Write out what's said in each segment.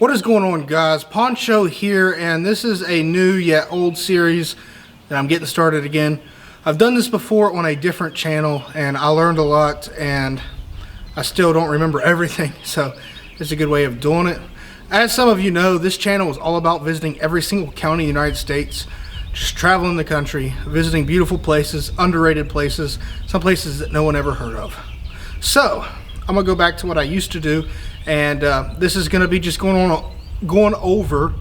What is going on, guys? Poncho here, and this is a new yet old series that I'm getting started again. I've done this before on a different channel and I learned a lot, and I still don't remember everything, so it's a good way of doing it. As some of you know, this channel is all about visiting every single county in the United States, just traveling the country, visiting beautiful places, underrated places, some places that no one ever heard of. So I'm gonna go back to what I used to do, and this is gonna be just going over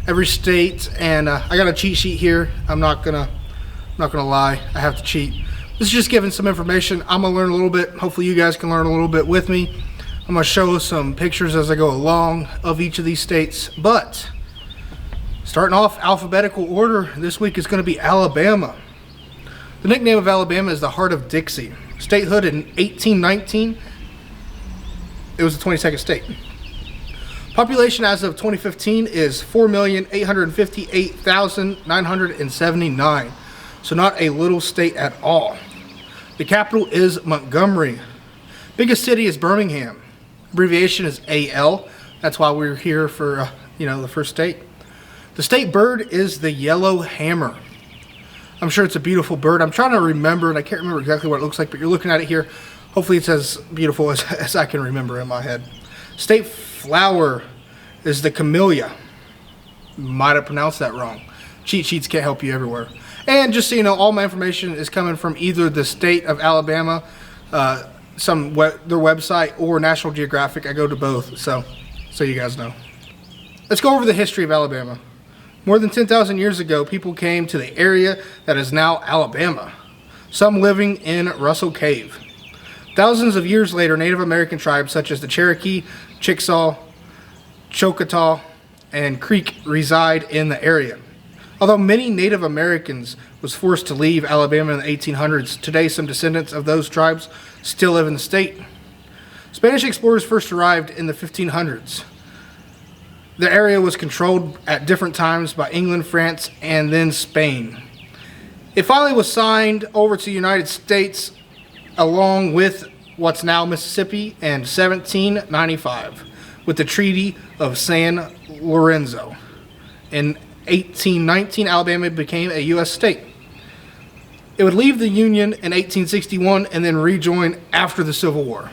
every state. And I got a cheat sheet here. I'm not gonna lie, I have to cheat. This is just giving some information. I'm gonna learn a little bit. Hopefully you guys can learn a little bit with me. I'm gonna show some pictures as I go along of each of these states. But starting off alphabetical order, this week is gonna be Alabama. The nickname of Alabama is the Heart of Dixie. Statehood in 1819. It was the 22nd state. Population as of 2015 is 4,858,979. So not a little state at all. The capital is Montgomery. Biggest city is Birmingham. Abbreviation is AL. That's why we're here for the first state. The state bird is the yellow hammer. I'm sure it's a beautiful bird. I'm trying to remember, and I can't remember exactly what it looks like, but you're looking at it here. Hopefully it's as beautiful as I can remember in my head. State flower is the camellia. Might have pronounced that wrong. Cheat sheets can't help you everywhere. And just so you know, all my information is coming from either the state of Alabama, their website, or National Geographic. I go to both, so you guys know. Let's go over the history of Alabama. More than 10,000 years ago, people came to the area that is now Alabama, some living in Russell Cave. Thousands of years later, Native American tribes such as the Cherokee, Chickasaw, Choctaw, and Creek reside in the area. Although many Native Americans was forced to leave Alabama in the 1800s, today some descendants of those tribes still live in the state. Spanish explorers first arrived in the 1500s. The area was controlled at different times by England, France, and then Spain. It finally was signed over to the United States along with what's now Mississippi in 1795 with the Treaty of San Lorenzo. In 1819, Alabama became a U.S. state. It would leave the Union in 1861 and then rejoin after the Civil War.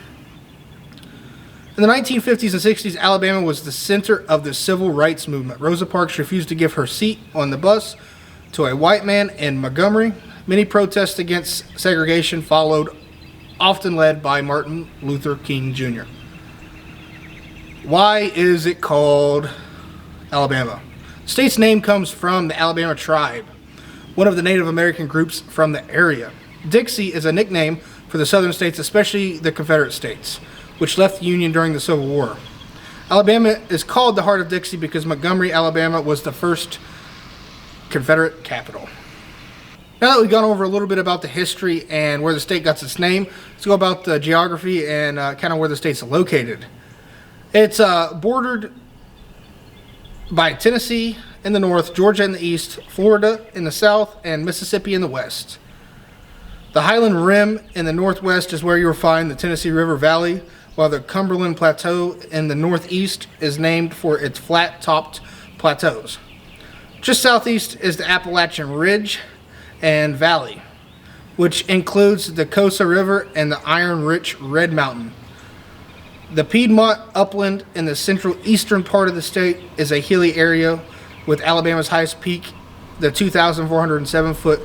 In the 1950s and 60s, Alabama was the center of the civil rights movement. Rosa Parks refused to give her seat on the bus to a white man in Montgomery. Many protests against segregation followed, often led by Martin Luther King Jr. Why is it called Alabama? The state's name comes from the Alabama tribe, one of the Native American groups from the area. Dixie is a nickname for the southern states, especially the Confederate states, which left the Union during the Civil War. Alabama is called the Heart of Dixie because Montgomery, Alabama was the first Confederate capital. Now that we've gone over a little bit about the history and where the state got its name, let's go about the geography and kind of where the state's located. It's bordered by Tennessee in the north, Georgia in the east, Florida in the south, and Mississippi in the west. The Highland Rim in the northwest is where you'll find the Tennessee River Valley, while the Cumberland Plateau in the northeast is named for its flat-topped plateaus. Just southeast is the Appalachian Ridge and Valley, which includes the Coosa River and the iron-rich Red Mountain. The Piedmont Upland in the central eastern part of the state is a hilly area with Alabama's highest peak, the 2,407-foot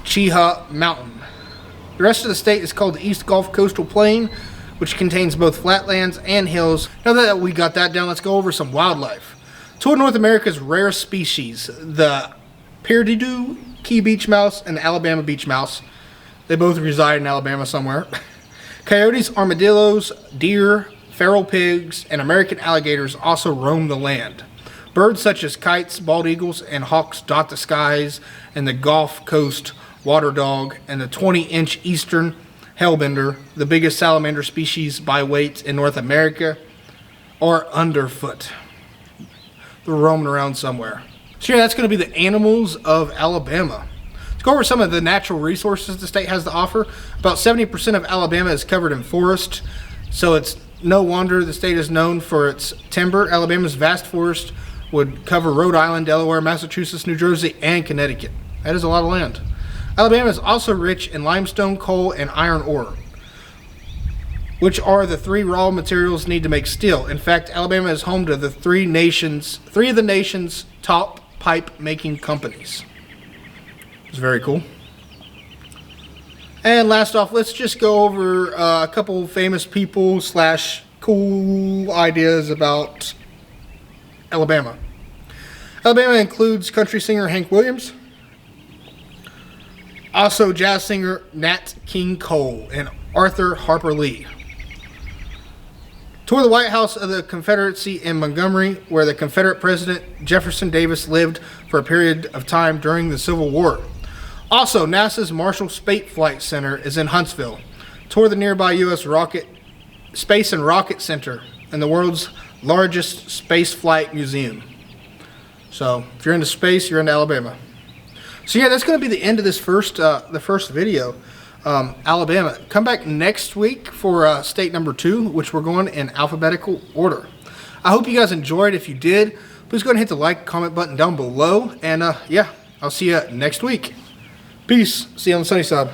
Cheaha Mountain. The rest of the state is called the East Gulf Coastal Plain, which contains both flatlands and hills. Now that we got that down, let's go over some wildlife. Two of North America's rare species, the Perdue Key beach mouse and the Alabama beach mouse. They both reside in Alabama somewhere. Coyotes, armadillos, deer, feral pigs, and American alligators also roam the land. Birds such as kites, bald eagles, and hawks dot the skies, and the Gulf Coast water dog and the 20-inch eastern hellbender, the biggest salamander species by weight in North America, are underfoot. They're roaming around somewhere. So yeah, that's going to be the animals of Alabama. Let's go over some of the natural resources the state has to offer. About 70% of Alabama is covered in forest, so it's No wonder the state is known for its timber. Alabama's vast forest would cover Rhode Island, Delaware, Massachusetts, New Jersey, and Connecticut. That is a lot of land. Alabama is also rich in limestone, coal, and iron ore, which are the three raw materials needed to make steel. In fact, Alabama is home to the three of the nation's top pipe making companies. It's very cool. And last off, let's just go over a couple famous people / cool ideas about Alabama. Alabama includes country singer Hank Williams, also jazz singer Nat King Cole and Arthur Harper Lee. Tour the White House of the Confederacy in Montgomery, where the Confederate President Jefferson Davis lived for a period of time during the Civil War. Also, NASA's Marshall Space Flight Center is in Huntsville. Tour the nearby U.S. Space and Rocket Center and the world's largest space flight museum. So, if you're into space, you're into Alabama. So yeah, that's going to be the end of this the first video. Alabama. Come back next week for state number 2, which we're going in alphabetical order. I hope you guys enjoyed. If you did, please go ahead and hit the like, comment button down below. And yeah, I'll see you next week. Peace. See you on the sunny side.